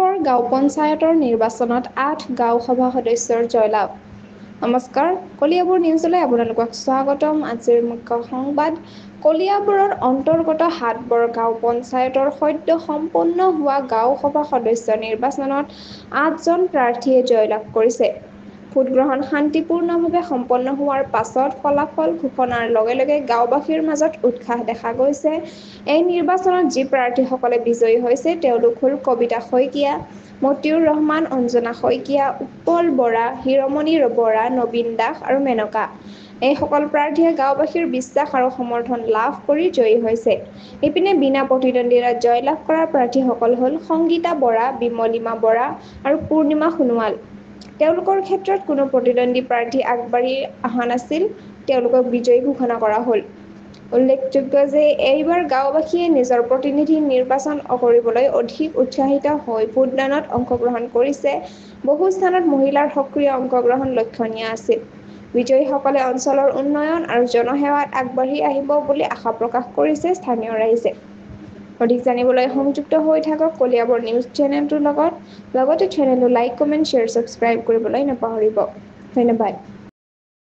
কলিয়াবৰ গাঁও পঞ্চায়তৰ নিৰ্বাচনত ৮ গাঁও সভা সদস্যৰ জয়লাভ। নমস্কাৰ, কলিয়াবৰ নিউজলৈ আপোনালোকক স্বাগতম। আজিৰ মুখ্য সংবাদ। কলিয়াবৰৰ অন্তৰ্গত হাটবৰ গাঁও পঞ্চায়তৰ সদ্য সম্পন্ন হোৱা গাঁও সভা সদস্য নিৰ্বাচনত ৮জন প্ৰাৰ্থীয়ে জয়লাভ কৰিছে। ভোটগ্ৰহণ শান্তিপূৰ্ণভাৱে সম্পন্ন হোৱাৰ পাছত ফলাফল ঘোষণাৰ লগে লগে গাঁওবাসীৰ মাজত উৎসাহ দেখা গৈছে। এই নিৰ্বাচনত যি প্ৰাৰ্থীসকলে বিজয়ী হৈছে তেওঁলোক হ'ল কবিতা শইকীয়া, মতিউৰ ৰহমান, অঞ্জনা শইকীয়া, উৎপল বৰা, হিৰমণি বৰা, নবীন দাস আৰু মেনকা। এইসকল প্ৰাৰ্থীয়ে গাঁওবাসীৰ বিশ্বাস আৰু সমৰ্থন লাভ কৰি জয়ী হৈছে। ইপিনে বিনা প্ৰতিদ্বন্দ্বিতাত জয়লাভ কৰা প্ৰাৰ্থীসকল হ'ল সংগীতা বৰা, বিমলিমা বৰা আৰু পূৰ্ণিমা সোণোৱাল। তেওঁলোকৰ ক্ষেত্ৰত কোনো প্ৰতিদ্বন্দ্বী প্ৰাৰ্থী আগবাঢ়ি অহা নাছিল। তেওঁলোকক বিজয়ী ঘোষণা কৰা হ'ল। উল্লেখযোগ্য যে এইবাৰ গাঁওবাসীয়ে নিজৰ প্ৰতিনিধি নিৰ্বাচন কৰিবলৈ অধিক উৎসাহিত হৈ ভোটদানত অংশগ্ৰহণ কৰিছে। বহু স্থানত মহিলাৰ সক্ৰিয় অংশগ্ৰহণ লক্ষণীয় আছিল। বিজয়ীসকলে অঞ্চলৰ উন্নয়ন আৰু জনসেৱাত আগবাঢ়ি আহিব বুলি আশা প্ৰকাশ কৰিছে স্থানীয় ৰাইজে। অধিক জানিবলৈ সংযুক্ত হৈ থাকক কলিয়াবৰ নিউজ চেনেলটোৰ লগত। লগতে চেনেলটো লাইক, কমেণ্ট, শ্বেয়াৰ, ছাবস্ক্ৰাইব কৰিবলৈ নাপাহৰিব। ধন্যবাদ।